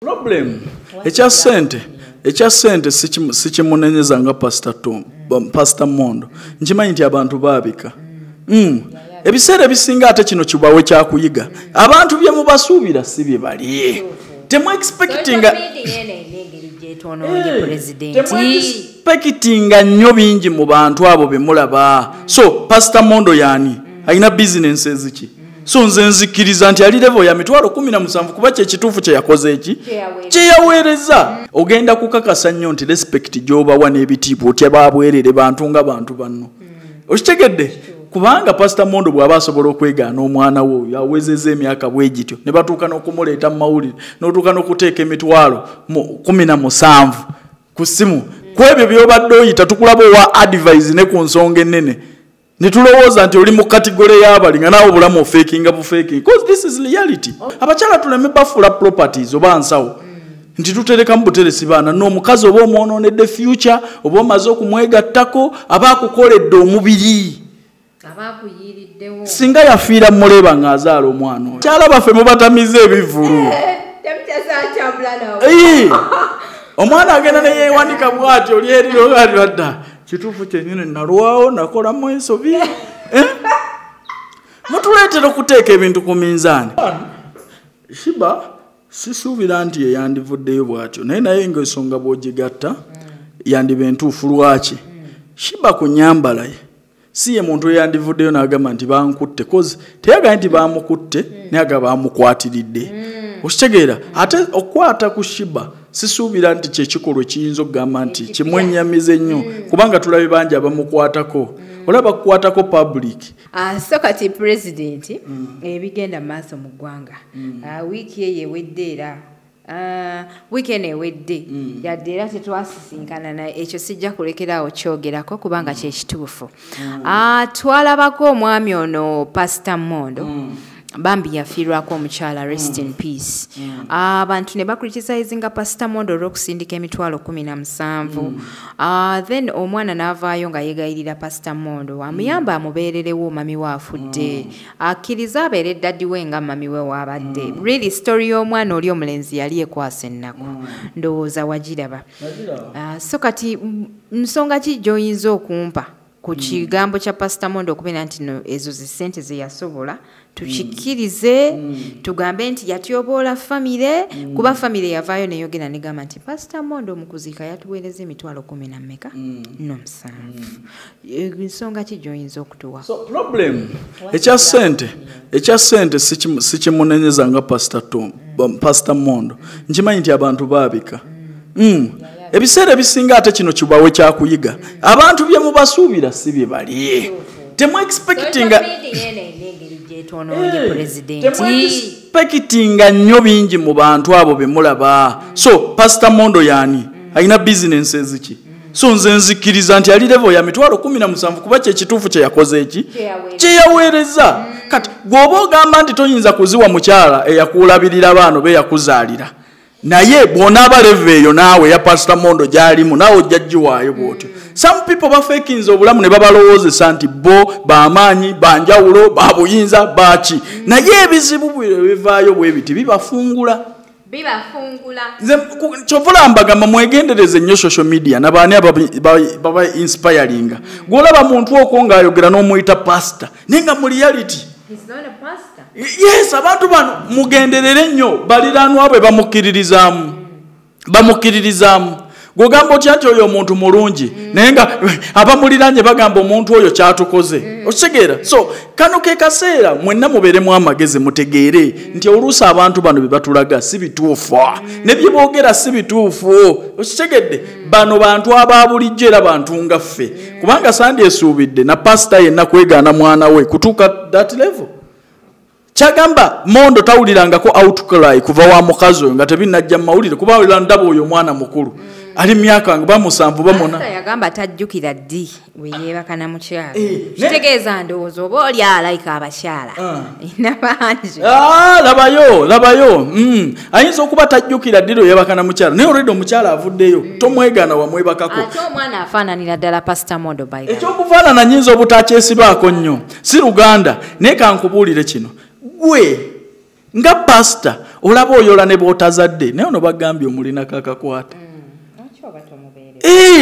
Problem ekya sente sikimunenyeza nga Pastor Mondo nkimanyi nti abantu baabika ebiseera ebisinga ate kino kibawe kyakuyiga abantu bye mubasuubira si bye bali temu expectinga nnyo bingi mu bantu abo be mulaba. So Pastor Mondo yani alina businesses ki? So nze nzikiriza nti ali level ya mitwalo 17 kuba kye kituufu kye yakoze eki kyeyaweereza. Ogenda kukakasa nnyo nti respect gy'obawa n'ebitiibwa otya baabwerere bantu nga bantu banno. Okitegedde? Kubanga Pastor Mondo bw'aba asobola okwegaana omwana wo yawezeza emyaka bwe gityo ne batuuka n'okumuleeta mu mawulire n'otuuka n'okuteeka emitwalo 17 ku ssimu. Ku ebyo by'obadde oyita tukulaba owa advice ne ku nsonga ennene. Nitulowooza nti oli mu kategori y'abali nga naawe obulamu ofeekinga bufeekinga. Because this is reality. Abakyala tuleme bafula properties oba nsawo. Nti tutereka mu buteresi baana n'omukazi oba omwonoonedde future oba omaze okumwegattako aba akukoledde omubiri. Singa yafiira muleba ng'azaala omwana oyo. Bakyala baffe mubatamiza ebivulu. Omwana agenda ne yeewanika bw'ati oli eriro wadda. Kituufu kyennyini nalwawo nakolamu ensobi. Mutuleetera okuteeka ebintu ku minzaani. Shiba sisuubira nti ye yandivuddeyo bw'atyo naye ng'ensonga bw'ogigatta yandiba entuufu lwaki. Shiba ku nnyambala ye si ye muntu yandivuddeyo n'agamba nti bankutte kozi teyagambye nti bamukutte naye agamba bamukwatiridde. Okitegeera ate okukwata ku Shiba sisuubira nti kyekikolwa kiyinza okugamba nti kimwennyamiza ennyo kubanga tulabe bangi abamukwatako olaba kukwatako public. So kati president ebigenda maaso mu ggwanga wiiki ye yewedde era weekend ewedde yadde era tetwasisinkana naye ekyo sijja kulekeraawo kyogerako kubanga kyekituufu. Twalabako omwami ono Pastor Mondo bambi yafiirwako omukyala rest in peace. Abantu ne bacriticizing Pastor Mondo olw'okusindika emitwalo 17. Then omwana n'avaayo nga yeegayirira Pastor Mondo amuyamba amubeererewo mami we afudde akkiriza abeere daddi we nga mami we waabadde. Really story y'omwana oli omulenzi yali ekwasa ennaku ndowooza wagiraba. So kati nsonga ki gy'oyinza okumpa ku kigambo kya Pastor Mondo okubeera nti no ezo zi ssente ze yasobola tukikkirize tugambe nti yatyoboola famire kuba famire yavaayo neyogera negamba nti Pastor Mondo omukuziika yatuweereza emitwalo 17 ensonga ki gy'oyinza okutuwa? So problem ekya sente sikimunenyeza nga Pastor Mondo nkimanyi nti abantu baabika ebiseera ebisinga ate kino kibawe kyakuyiga abantu bye mubasuubira si bye bali temu expectinga nnyo bingi mu bantu abo be mulaba. So Pastor Mondo yani alina businesses ki? So nze nzikiriza nti ali level ya mitwalo 17 kuba kye kituufu kye yakoze eki kyeyaweereza. Kati gwoba ogamba nti toyinza kuziwa mukyala eyakuulabirira baano be yakuzaalira naye bw'onaaba level eyo naawe ya Pastor Mondo gy'alimu naawe ojja giwaayo bw'otyo. Some people bafeekinze obulamu ne babalowoozesa nti bo b'amaanyi banjawulo babuyinza baaki naye ebizibu bivaayo bwe biti bibafungula. Nze kyovula mbagamba mwegendereze nnyo social media nabaani baba inspiringa gw'olaba muntu okwo ng'ayogera n'omuyita pastor naye nga mu reality yes abantu bano mugenderere nnyo baliraanwa bwe bamukkiririzaamu gw'ogamba otya nti oyo omuntu mulungi naye nga abamuliraanye bagamba omuntu oyo kyatukoze. Okitegeera? So kano ke kaseera mwenna mubeeremu amagezi mutegeere nti oluusi abantu bano be batulaga si bituufu ne bye boogera si bituufu. Okitegedde? Bano bantu aba bulijjo era bantu nga ffe kubanga sandi esuubidde na pastor yenna kwegaana mwana we kutuuka that level. Kyagamba Mondo tawulirangako outcry kuva wa mukazi oyo nga tebinnajja mu mawulire kuba awulira ndaba oyo mwana mukulu ali myaka nga bamusanvu bamona. Yagamba tajjukira ddi we yeebaka na mukyala. Kitegeeza ndowooza oba oli alayika abakyala nabangi. Labayo. Ayinza okuba tajjukira ddi lwe yeebaka na mukyala naye already omukyala avuddeyo tomwegaana wamwebakako. Ate omwana afaananira ddala Pastor Mondo bayiga. Ekyokufaanana nyinza obutakyesibaako nnyo si Luganda naye kankubuulire kino gwe nga pastor olaba oyola ne b'otazadde naye ono bagambye omulinako akakwata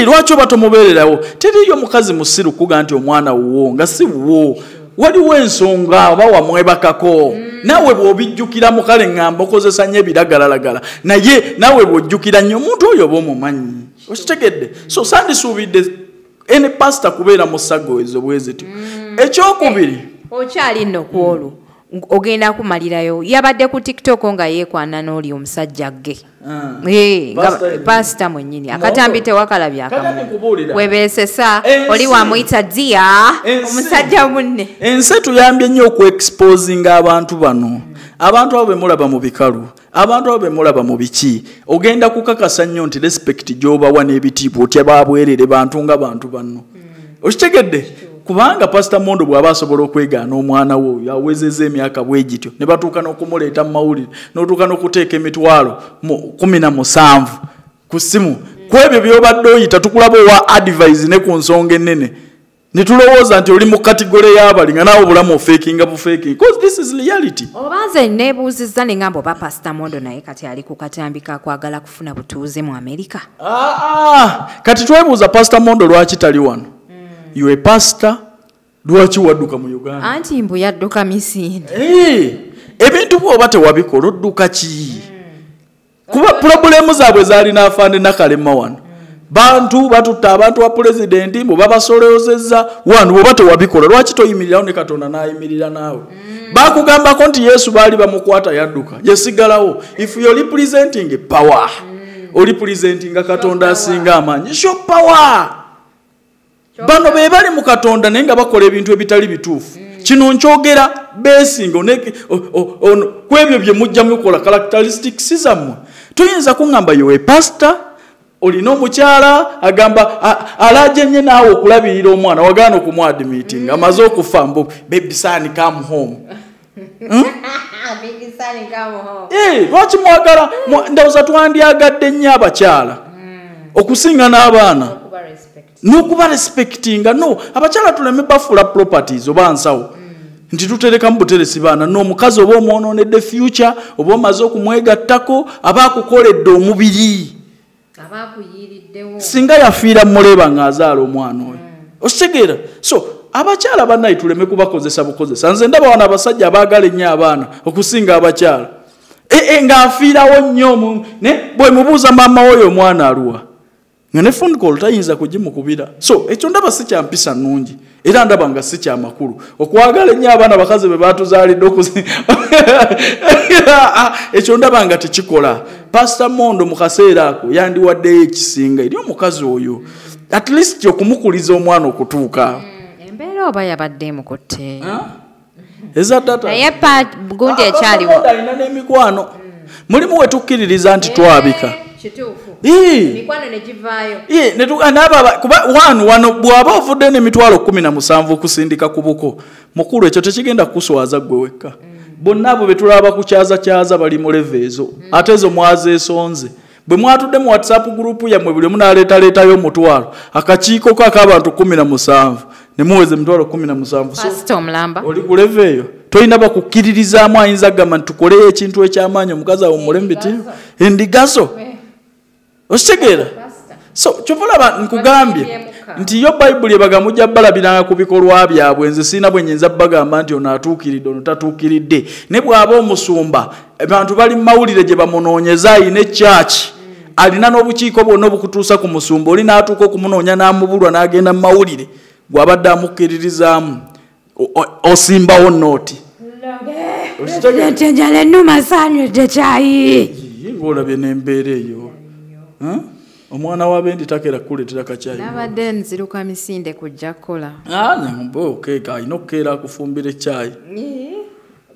lwaki oba tomubeererawo teriyo mukazi musiru kuga nti omwana wuwo nga si wuwo waliwo ensonga oba wamwebakako nawe bw'obijjukira mu kale ŋŋamba okozesa nnyo ebiragalalagala naye nawe bw'ojjukira nnyo omuntu oyo oba omumanyi okitegedde so sandisuubidde ene pasita kubeera mu ssago ezo bwe zityo ekyokubiri okyali nno ku olwo ogenda kumalirayo yabadde ku TikTok nga yeekwana n'oli omusajja ge pasita mwennyini akatambi tewakalabye akamu webeesesa oli wamuyita dia omusajja munne ensi tuyambye nnyo okuexposinga abantu bano abantu abo bemulaba mu bikalu abantu abo bemulaba mu biki ogenda kukakasa nnyo nti respect gy'obawa n'ebitiibwa otya babwerere bantu nga bantu banno okitegedde kubanga pastor Mondo bw'aba asobola okwegaana omwana wo yawezeza emyaka bwe gityo ne batuuka n'okumuleeta mu mawulire n'otuuka n'okuteeka emitwalo 17 ku ssimu ku ebyo by'obadde oyita tukulaba owa advice ne ku nsonga ennene ne tulowooza nti oli mu kategole y'abali nga naawe obulamu ofeekinga bufeekinga because this is reality. Obanze neebuuzizza ne ngamba oba pastor Mondo naye kati ali ku katambika kwagala kufuna butuuze mu Amerika. Kati twebuuza pastor Mondo lwaki tali wano. You a pastor lwaki wadduka mu Uganda anti mbu yadduka misinde ebintu bw'oba tewabikola odduka ki kuba problemu zaabwe zaali n'afaane nakalema wano bantu batutta abantu wa pulezidenti mbu babasolozezza wano bw'oba tewabikola lwaki toyimirirawo ne Katonda n'ayimirira naawe bakugambako nti Yesu baali bamukwata yadduka yesigalawo if you representing power representing Katonda asinga amaanyi show power bano be bali mu Katonda naye nga bakola ebintu ebitali bituufu kino nkyogera besinga ku ebyo bye mujja mukola characteristics zammwe tuyinza kuŋŋamba yowe pastor olina omukyala agamba alajenye naawe okulabirira omwana wagaana okumwadmiting amaze okufa mbu baby son come home lwaki mwagala ndowooza twandyagadde nnyo abakyala okusinga n'abaana n'okuba respectinga no abakyala tuleme bafuula properties oba nsawo nti tutereka mu buteresi baana n'omukazi oba omwonoonedde future oba omaze okumwegattako aba akukoledde omubiri singa yafiira muleba ng'azaala omwana oyo okitegeera so abakyala bannaye tuleme kubakozesa bukozesa nze ndaba wano abasajja abaagala ennyo abaana okusinga abakyala ng'afiirawo nnyo bwe mubuuza maama oyo omwana aluwa nga ne phone call tayinza kugimukubira so ekyo ndaba si kya mpisa nnungi era ndaba nga si kya makulu okwagala ennyo abaana bakazi be baatuzaalidde ekyo ndaba nga tekikola pastor Mondo mu kaseera ako yandiwaddeyo ekisinga eri omukazi oyo at least okumukuliza omwana okutuuka embeera oba yabadde emukutte eza data naye gundi ekyaliwo alina n'emikwano mulimu we tukkiririza nti twabika mikwano ne givaayo kuba wano bw'aba ovudde n'emitwalo 17 okusindika ku buko mukulu ekyo tekigenda kukuswaza gwe wekka bonna abo be tulaba kukyaza bali mu leve ezo ate ezo mwazeesonze bwe mwatudde mu WhatsApp group yammwe buli munaleetaleetayo omutwalo akakiiko ko ak'abantu 17 ne muweze emitwalo 17 oli ku leve eyo tolina bakukkiririzaamu ayinza gamba nti tukoleyo ekintu eky'amaanyi omukazi awo mulembiti endigazo okitegeera so kyovulaba nkugambye nti yo bayibuli ebagamujja balabiranga ku bikolwa byabwe nze siina bwe nnyinza bagamba nti ono atuukiridde ono tatuukiridde ne bw'aba omusumba abantu bali mu mawulire gye bamunoonyeza ayina ekyaki alina n'obukiiko bwonna obukutuusa ku musumba oli n'atuuka okumunoonya n'amubulwa n'agenda mu mawulire bw'abadde amukkiririzaamu osimbawo nooti njala ennuma saanywedde kyayi ng'olabye n'embeera eyo omwana wa bendi takera kuleetera kacyayi nabadde nziruka misinde kujja kukola okeeka alina okukeera akufumbira ekyayi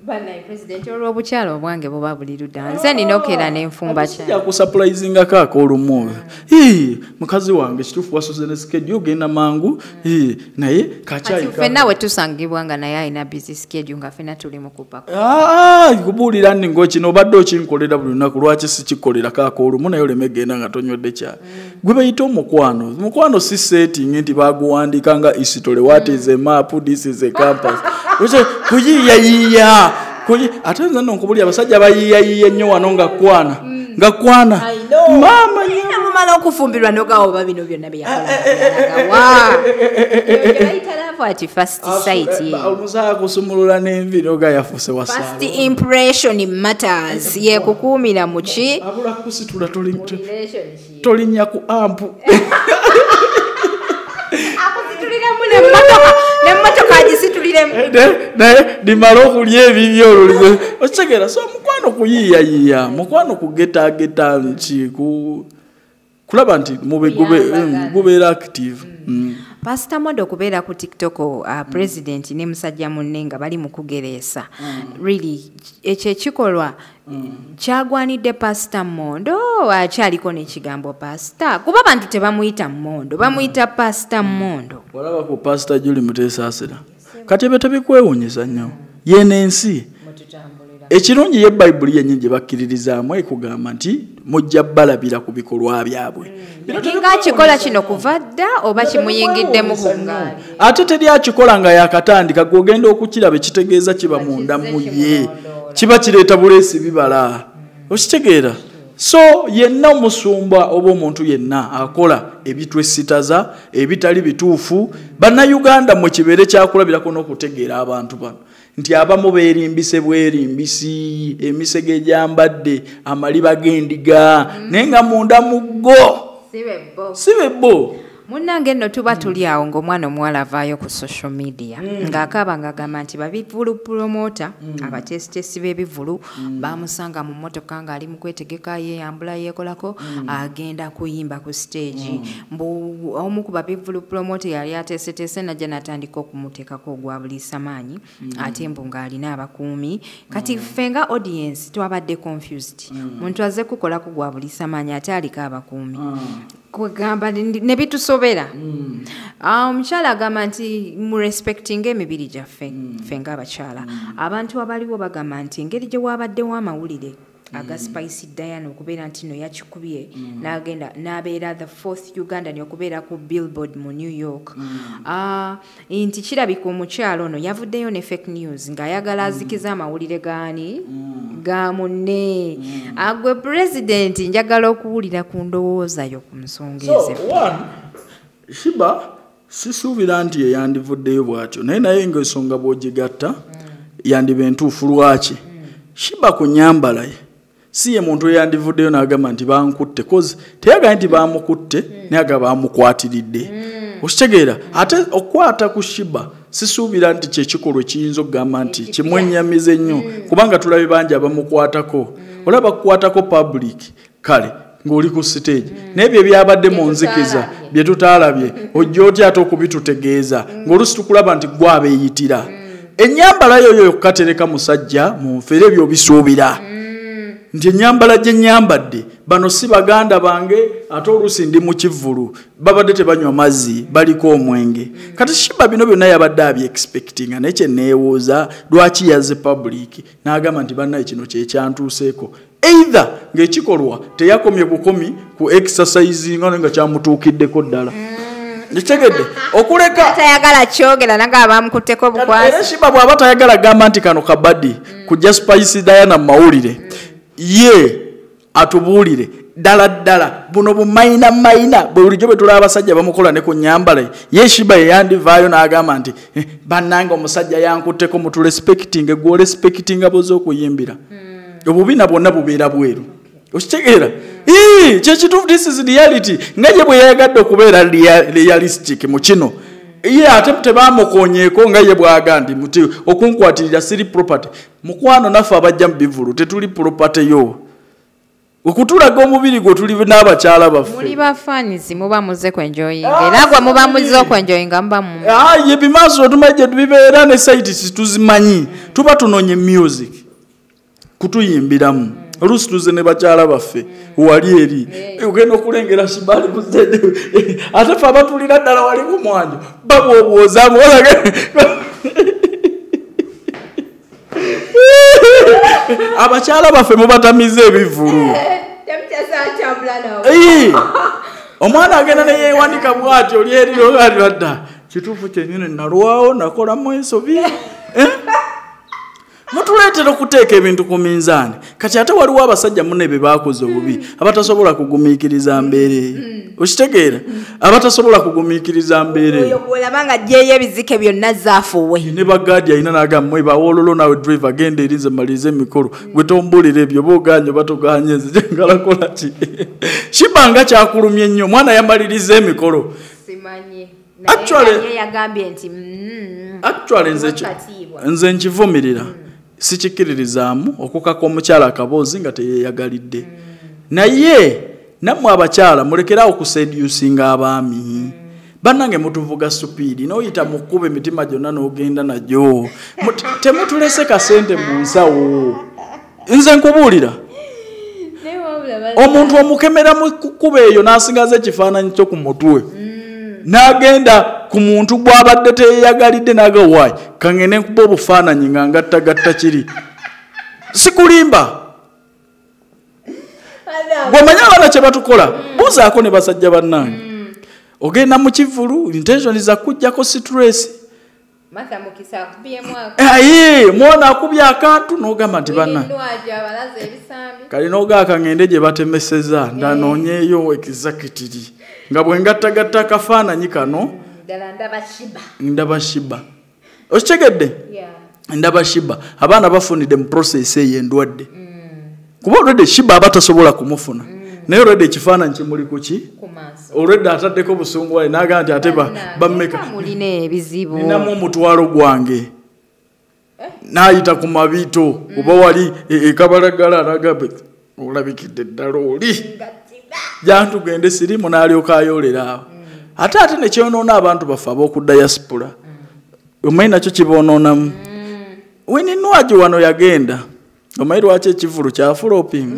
banaye pulezidenti olw'obukyala obwange buba buli ludda nze nina okeera n'enfumba yakusapulizingako ak'olumu mukazi wange kituufu wasoze ne schedule ogenda mangu naye kacyayi ffenna we tusangibwa nga naye alina busy schedule nga ffenna tuli mu kupako kubuulira nni ng'ekino obadde okinkolera buli lunaku lwaki sikikolerako ak'olumu naye oleme genda nga tonywedde kyayi gwe bayita omukwano si setting nti baguwandiika nga history what is a map this is a campus kuyiyayiya ate nze nkubulya abasajja bayiyayiya ennyo wano nga kwana mama mumala okufumbirwa nogawoba bino byonna omusaaya kusumulula n'envi noga yafuuse first impression matters yekukuumira muki abula kusitula tolinnya ku ampu nemmotoka agisituliremu naye nimala okulya ebibyo olwo okitegeera so mukwano kuyiiyayiiya mukwano kugetageta nki kulaba nti gubeera active. Pastor Mondo okubeera ku TikTok president ne Musajja Mune nga bali mu kugereesa really ekyo ekikolwa kyagwanidde Pastor Mondo akyaliko n'ekigambo pastor kuba abantu tebamuyita Mondo bamuyita Pastor Mondo walaba ku Pastor Julie Mutesaasira kati ebyo tebikwewuunyisa nnyo ye n'ensi ekirungi ye Bayibuli yennyini gye bakkiririzaamu ekugamba nti mujja balabira ku bikolwa byabwe nga akikola kino kuva dda oba kimuyingiddemu ku ngaali ate teri akikola nga yakatandika gwogenda okukiraba ekitegeeza kiba munda mu ye kiba kireeta buleesi bibala okitegeera so yenna omusumba oba omuntu yenna akola ebitwesitaza ebitali bituufu bannayuganda mwe kibeere kyakulabirako n'okutegeera abantu bano nti abamu beerimbise bwerimbisi emisege egyambadde amaliba g'endiga naye nga munda muggo sibebbo munnange nno tuba tuli awo ng'omwana omuwala avaayo ku social media ng'akaaba ng'agamba nti babivulu promota abatesitesi b'ebivulu bamusanga mu mmotoka ng'ali mu kwetegeka yeeyambula yeekolako agenda kuyimba ku stage mbu omu ku babivulu promota yali ateeseteese najja natandika okumuteekako ogwa buliisamaanyi ate mbu ng'alina abakuumi kati ffe nga audience twabadde confused muntu azze kukolako gwa buliisamaanyi ate aliko abakuumi kugamba ne bitusobera omukyala agamba nti mu respecting emibiri gyaffe ffe ng'abakyala abantu abaliwo bagamba nti engeri gye waabaddewo amawulire aga Spice Diana okubeera nti no yakikubye n'agenda n'abeera the 4th Ugandan okubeera ku Billboard mu New York nti kirabika omukyalo ono yavuddeyo ne fake news ng'ayagala azikiza amawulire gaani ga Mune agwe president njagala okuwulira ku ndowooza yo ku nsonga ezo Shiba sisuubira nti yeyandivuddeyo bw'atyo naye ng'ensonga bw'ogigatta yandiba entuufu lwaki Shiba ku nnyambala ye si ye muntu eyandivuddeyo n'agamba nti bankutte kozi teyagambye nti bamukutte naye agamba bamukwatiridde okitegeera ate okukwata ku Shiba sisuubira nti kyekikolwa ekiyinza okugamba nti kimwennyamiza ennyo kubanga tulabe bangi abamukwatako olaba kukwatako public kale ng'oli ku stage naye bye byabadde mu nzikiza bye tutaalabye ojja otya ate okubitutegeeza ng'olusi tukulaba nti gwe abeeyitira ennyambala yoyo yokka tereka musajja mu nfere ebyo bisuubira nti ennyambala gye nnyambadde bano si baganda bange ate olusi ndi mu kivulu babadde tebanywa mazzi baliko omwenge kati Shiba bino byonna yabadde abyexpectinga naye kye neewuuza lwaki yaze public n'agamba nti bannaye kino kyekyantuuseeko either ng'ekikolwa teyakomye bukomi ku exercise nga kyamutuukiddeko ddala nitegedde okuleka tayagala kyogera nanga abamukutteko bukwasi Shiba bw'aba tayagala gamba nti kano kabadi kujja Spice Diana mawulire ye atubuulire ddala buno bumayina bulijjo bwe tulaba abasajja bamukola ne ku nnyambala ye Shiba yeyandivaayo n'agamba nti bannanga omusajja yankutteko mutu respecting gwe respecting boza okuyimbira obubina bwonna bubeera bweru okitegeera kyekituufu this is reality nga ye bwe yayagadde okubeera realistic mu kino ye ate tebamukonyeeko nga ye bwaga nti muti okunkwatirira siri property mukwano naffe abajja mu bivulu tetuli property yo okutulaga omubiri gwe tuli n'abakyala baffe muli bafanizi muba muze kwenjoyinga era gwe muba muze okwenjoyinga muba mu ye bimaaso tumaje tubibeera ne site tuzimanyi tuba tunonye music kutuyimbiramu olusi tuze ne bakyala baffe wali eri ogenda okulengera Shiba buzede ate fe abatulira ddala wali ku mwanjo babwobwozaamu abakyala baffe mubatamiza ebivulu omwana agenda neyeewanika bw'ati oli erirogaliradda kituufu kyenyini nalwawo nakolamu ensobi mutuleetera okuteeka ebintu ku minzaani kati ate waliwo abasajja munne be baakoze obubi abatasobola kugumiikiriza mbeere okitegeera abatasobola kugumiikiriza mbeere olaba nga jjeeyo ebizike byonna zaafuwe ne bagaadi alina n'agamba mwe bawoololo nawe drive agenda erinze maliriza emikolo gwe tombuulira ebyo booganye oba toganye nze gyengalakola ki kibanga kyakulumye nnyo omwana yamaliriza emikolo actually nze nkivumirira sikikkiririzaamu okukaka omukyala akaboozi nga teyeeyagalidde naye nammwe abakyala mulekerawo okusedusinga abaami bannange mutuvuga supiidi n'oyita mu kkuba emitima gyonna n'ogenda nagyo temutulese kasente mu nsawo nze nkubuulira omuntu omukemera mu kkuba eyo n'asingaza ekifaananyi kyo ku mutwe n'agenda ku muntu gw'abadde teyeeyagalidde n'agawaayi kangende nkuba obufaananyi nga ngattagatta kiri sikulimba bw'omanya abaana kye batukola buuzaako ne basajja bannange ogenda mu kivulu intention za kujjako stress mwana akubye akantu n'ogamba nti bannange kali n'ogaaka ngende gye batemeseza ndanoonyeeyo ekizakitiri nga bwe ngattagatta akafaananyi kano ndaba shiba okitegedde ndaba shiba abaana bafunidde mu process eyo endwadde kuba olwedde shiba aba tasobola kumufuna naye olwedde ekifaananyi kimuli kuki olwedde ataddeko busungu wale n'agamba nti ate bammeka ninamu omutwalo gwange n'ayita ku mabiito oba wali ekabalagala n'agamba olabikidde eddala oli jantugende sirimu n'alyoka ayoolera awo ate nekyonoona abantu baffe ab'oku diaspora omanyi nakyo kibonoonamu wininwaji wano yagenda omanyi lwaki ekivulu kyafuloping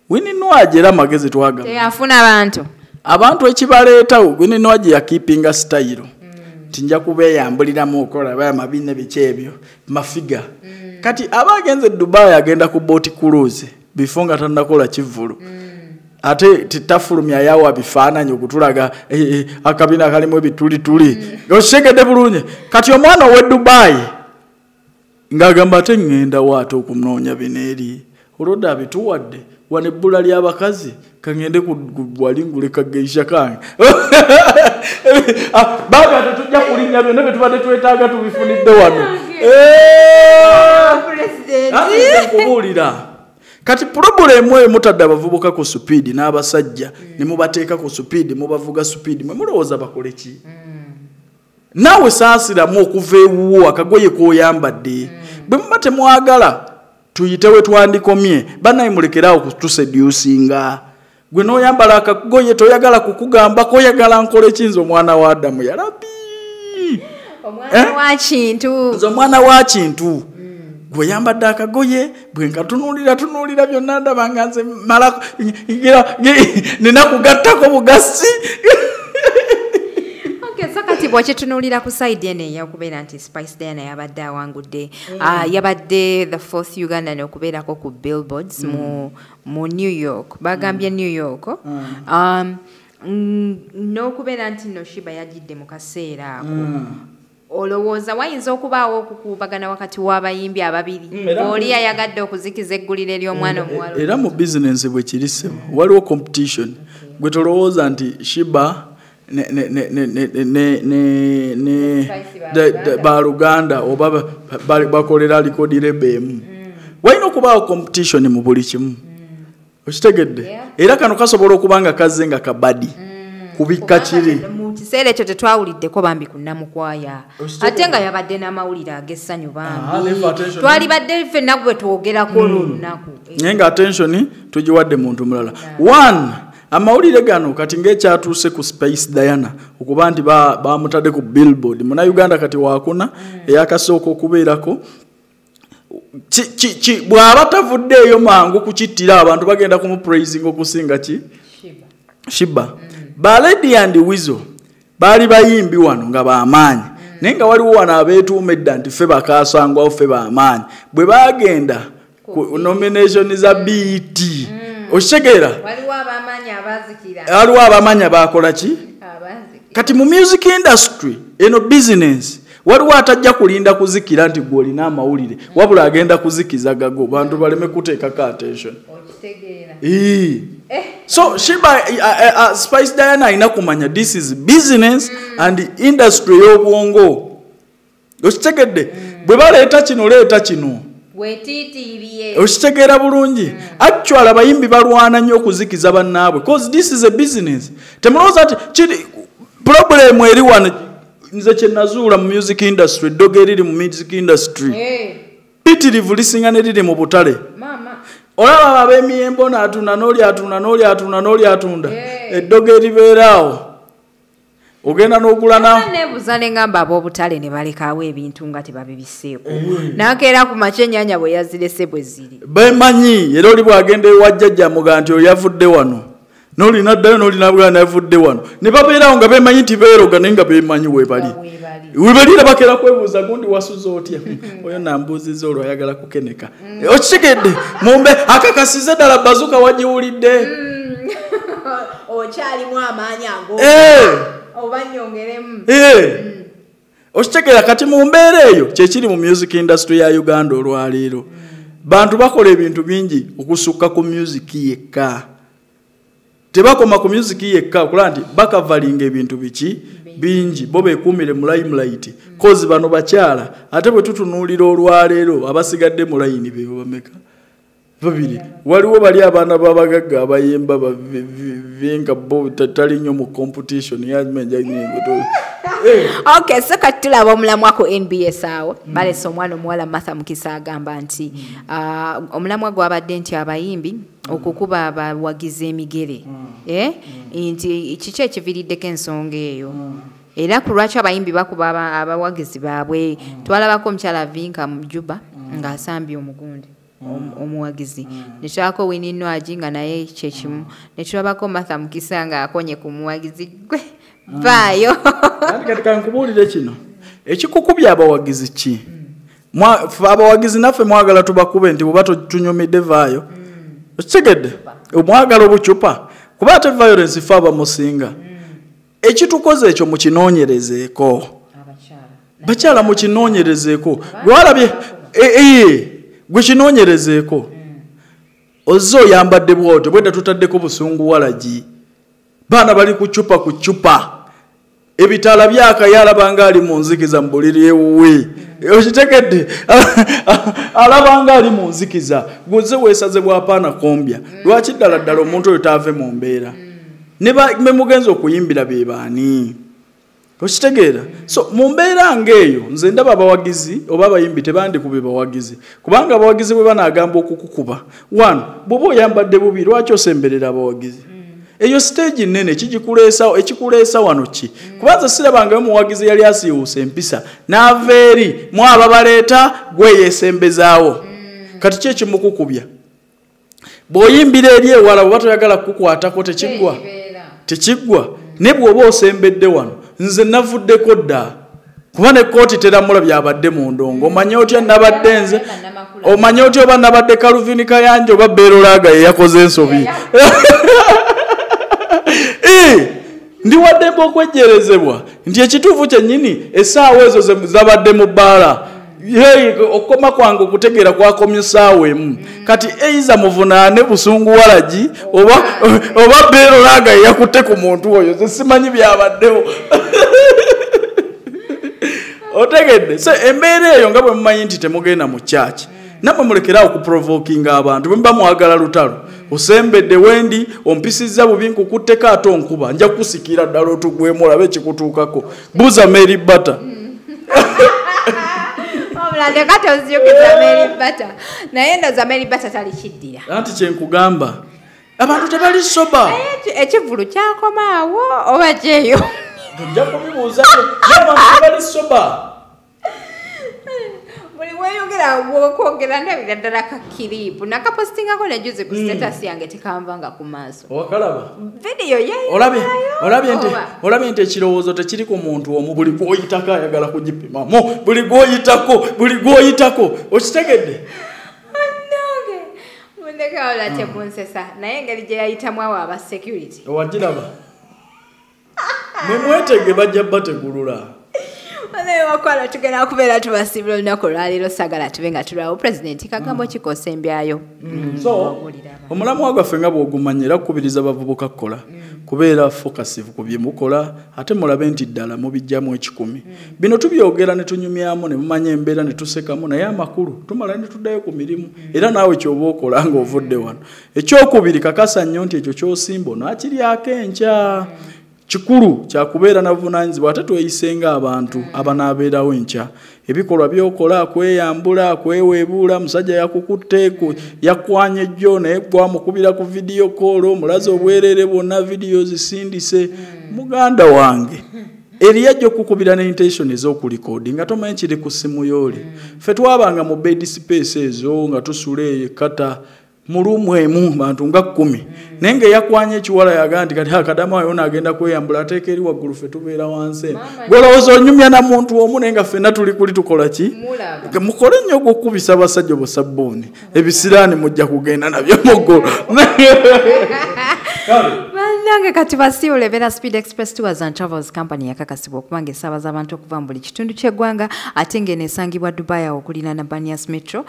wininwaji era amagezi twagafuna abantu ekibaleetawo wininwaji yakipinga sitayiro nti nja kubeeyambuliramu okola amabine biki ebyo mafiga kati aba agenze Dubai agenda ku boat cruise before nga tannakola kivulu ate titafulumya yawa bifaananyi okutulaga akabina kalimu ebitulituli okitegedde bulungi kati omwana ow'e Dubai ng'agamba ate ŋŋenda waate okumunoonya bino eri olwodde abituwadde wano ebbula ly'abakazi kaŋŋende walingule kageisha kange baga tetujja kulinnya byonna bye tubadde twetaaga tubifunidde wano nkubuulira kati pulobulemu eyo mutadde abavubuka ku supiidi n'abasajja ne mubateeka ku supiidi mubavuga supiidi mwe mulowooza bakole ki naawe saasiramu okuva ewuwo akagoye k'oyambadde bwe muba temwagala tuyite we twandikomye bannaye mulekeraawo kutusedusinga gwe n'oyambala akagoye toyagala kukugamba koyagala nkole kinza omwana wa Adamu yalabi nze omwana wa kintu gwe yambadde akagoye bwe nkatunuulira byonna ndaba nga nze mala nina kugattako bugasi kati bw'okitunuulira ku side eno eyakubeera nti Spice Diana yabadde awangudde yabadde the fourth Ugandan okubeerako ku billboards mu New York bagambye New York n'okubeera nti no Shiba yagidde mu kaseera ako olowooza wayinza okubaawo okukuubagana wakati w'abayimbi ababiri oli yayagadde okuzikiza eggulire ery'omwana omuwala era mu bizinensi bwe kirisema waliwo competition gwe tolowooza nti Shiba baluganda oba bakolera likodi rebemu walina okubaawo competition mu buli kimu okitegedde era kano kasobola okuba nga kazze nga kabadi kubikka kiri mu kiseera ekyo tetwawuliddeko bambi ku Namukwaya ate nga yabadde n'amawulire ag'essanyu bambi twali badde ffenna bwe twogerako olunaku naye nga attention tugiwadde muntu mulala one amawulire gano kati ng'ekyatuuse ku Spice Diana okuba nti bamutadde ku billboard muna Uganda kati wakuna eyakasooka okubeerako bw'aba tavuddeeyo mangu kukittira abantu bagenda kumupraising okusinga ki Shiba ba Lady and Weasel baali bayimbi wano nga b'amaanyi naye nga waliwo wano abeetuuma edda nti ffe bakaasangwawo ffe b'amaanyi bwe baagenda ku nomination za BET okitegeera waliwo abamanyi abakola ki kati mu music industry eno business waliwo atajja kulinda kuzikira nti gwe olina amawulire wabula agenda kuzikiza gago bantu baleme kuteekako attention. So Spice Diana alina kumanya this is business and industry y'obwongo. Okitegedde bwe baleeta kino leeta kino okitegeera bulungi. Actually abayimbi balwana nnyo okuzikiza bannaabwe because this is a business. Temulowooza nti problem eri wano nze kye nazuula mu music industry eddogo eriri mu music industry pitirivu lisinga ne riri mu butale. Olaba ab'emiyembo n'atunda n'oli atunda n'oli atunda n'oli atunda eddogo eribeeraawo ogenda n'ogula nebuuza ne ngamba ab'obutale ne balekaawo ebintu nga tebabibiseeko nakeera ku makya ennyanja bwe yazirese bwe ziri bemanyi era oli bw'agenda ewajjajja muga nti oyo yavudde wano n'olina ddayo n'olina bwana yavudde wano ne babeerawo nga bemanyi nti beeroga naye nga bemanyi weebali webalira bakeera kwebuuza gundi wasuza otya oyo nambuuziza olwo ayagala kukeneka okitegedde mumbe akakasize ddala bazuka wagiwulidde okyalimu amaanyi ago oba nnyongeremu okitegeera kati mu mbeera eyo kyekiri mu music industry ya Uganda olwaleero bantu bakola ebintu bingi okusukka ku music yekka tebakoma ku music yekka okulaba nti bakavalinga ebintu biki bingi bo beekuumire mu limelight kozi bano bakyala ate bwe tutunuulira olwaleero abasigadde mu layini be bameka babiri waliwo bali abaana b'abagagga abayemba venga bo tali nnyo mu competition yamenja Okay, so kati tulaba omulamwa ku NBS awo balese omwana omuwala Martha Mukisa agamba nti omulamwa gwabadde nti abayimbi okukuba abawagizi emigere nti kiki ekiviiriddeko ensonga eyo era ku lwaki abayimbi bakuba abawagizi baabwe twalabako omukyala Vinka mu Juba ng'asambye omugundi omuwagizi nekyako Wininwaji nga naye kyekimu netulabako Martha Mukisa nga akonye ku muwagizi gwe vaayo kati kankubuulire kino ekikukubya abawagizi ki abawagizi naffe mwagala tubakube nti bweba tunyumidde vaayo okitegedde omwagala obucupa kuba ate violence fe abamusinga ekitukoze ekyo mukinoonyerezeeko bakyala mukinoonyerezeeko gwalabye gwe kinoonyerezeeko ozze oyambadde bwotyo bwedda tutaddeko busungu walagi baana bali ku cupa ebitaala byakayalaba nga ali mu nzikiza mu buliri ewuwe okitegedde alaba nga ali mu nzikiza guzze weesaze bwapaana kombya lwaki ddala ddala omuntu oyo taave mu mbeera ne mugenza okuyimbira be baani okitegeera so mu mbeera ng'eyo nze ndaba abawagizi oba abayimbi tebandikube bawagizi kubanga abawagizi bwe banaagamba okukukuba one bw'oba oyambadde bubi lwaki osemberera abawagizi eyo stage nene ekikuleesa wano ki kubanza sirabangayo muwagizi yali asiiwuusa empisa n'ava eri mu aba baleeta gwe yeesembezaawo kati ki ekimukukubya bw'oyimbira eri ewala bw'oba toyagala kukukwatako tekiggwa ne bw'oba osembedde wano nze navuddeko dda kuba ne kooti teramulabya abadde mu ndongo omanye otya nabadde nze omanye otya oba nabadde Kaluvini Kayanja oba Beerolaga yeyakoze ensobi ndiwaddeko okwejjerezebwa nti ekituufu kyennyini essaawa ezo zabadde mu bbaala okukoma kwange okutegeera kwakomye essaawa emu kati eiza muvunaane busungu walagi oba Beerolaga yeyakutte ku muntu oyo ze simanyi byabaddewo otegedde so embeera eyo nga bwe mumanyi nti temugenda mu kyaki nammwe mulekeraawo kuprovokinga abantu bwe muba mwagala lutalo osembedde wendi ompisizza bubi nkukutteko ate onkuba nja kukusikira ddala otugwemu olabe ekikutuukako buuza Mary Butter kati ozijukiza Mary Butter naye ndoza Mary Butter talikiddira anti kyenkugamba abantu tebali soba ekivulu kyakomaawo oba kyeyo nja kubibuuza abantu tebali soba buli weyogera wokwogera ndabira ddala kakiripu nakapositingako nejuze ku status yange tekanvanga ku maaso owakalaba vidiyo olabye nti ekirowoozo tekiri ku muntu omu buli gwoyitako ayagala kugipimamu buli gwoyitako okitegedde nange mundekawala temunsesa naye engeri gye yayitamu awo aba security owagiraba memwetege bajja bategulula wakwala tugenda kubeera tubasibira olunaku olwaleero sagala tube nga tulwawo pulezidenti kagambo kikosa embyayo so omulamwa gwaffe nga bw'ogumanya era kukubiriza bavubuka kukola kubeera focasive ku bye mukola ate mulabe nti ddala mubijjamu 10 bino tubyogera ne tunyumyamu ne mumanya embeera ne tusekamu naye amakulu tumala ne tuddayo ku mirimu era naawe ky'oba okola ng'ovudde wano ekyokubiri kakasa nnyo nti ekyo ky'osimba onaakiryako enkya kikulu kyakubeera na buvunaanyizibwa ate tweyisenga abantu abanaabeerawo enkya ebikolwa byokola kweyambula kweweebuula musajja yakukutte yakwanya ejjo naye gwamukubira ku vidiyo koolo mulaze obwerere bwonna vidiyo zisindise muganda wange eriyo ajja okukubira ne intention ez'okulikodi nga tomanyi kiri ku ssimu yooli ffe twabanga mu bed space ezo nga tusula ekata mulumu emu bantu nga 10 naye nga yakwanya ekiwala yaga nti kati akadama wayo naagenda kweyambula ateeka eri waggulu ffe tubeera wansi gwolowooza onyumya na muntu omu naye nga ffenna tuli kuli tukola ki mukole nnyo ogwokubisa abasajja bosabbuuni ebisiraani mujja kugenda nabyo muggulu nange kati basiibule beera Speed Express Tours and Travels Company yakakasibwa okuba ng'esaabaza abantu okuva mu buli kitundu ky'eggwanga ate ng'eneesangibwa Dubai awo okuliraana Banias Metro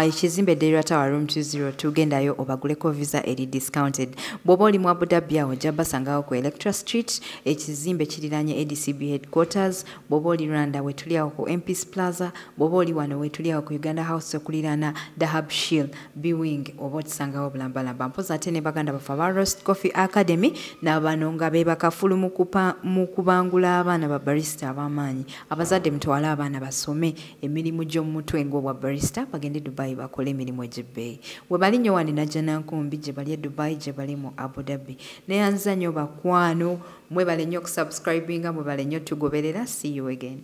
ekizimbe Deira Tower Room 202 gendayo obaguleko visa eri discounted bw'oba oli mu Abu Dhabi awo ojja basangawo ku Electra Street ekizimbe kiriraanye ADCB headquarters bw'oba oli Rwanda wetuli awo ku MP's Plaza bw'oba oli wano wetuli awo ku Uganda House okuliraana Dahab Shield B-Wing oba otusangawo bulambalamba mpoza ate ne baganda bafa ba Roast Coffee Academy n'abano nga be bakafulu mu kubangula abaana ba barista ab'amaanyi abazadde mutwale abaana basome emirimu gy'omu mutwe ng'obwa barista bagende Dubai bakole emirimu egy'ebbeeyi we bali nnyo wano najja nankumbi gye bali e Dubai gye bali mu Abu Dhabi neyanza nnyo bakwano mwebale nnyo okusubscribinga mwebale nnyo tugoberera see you again.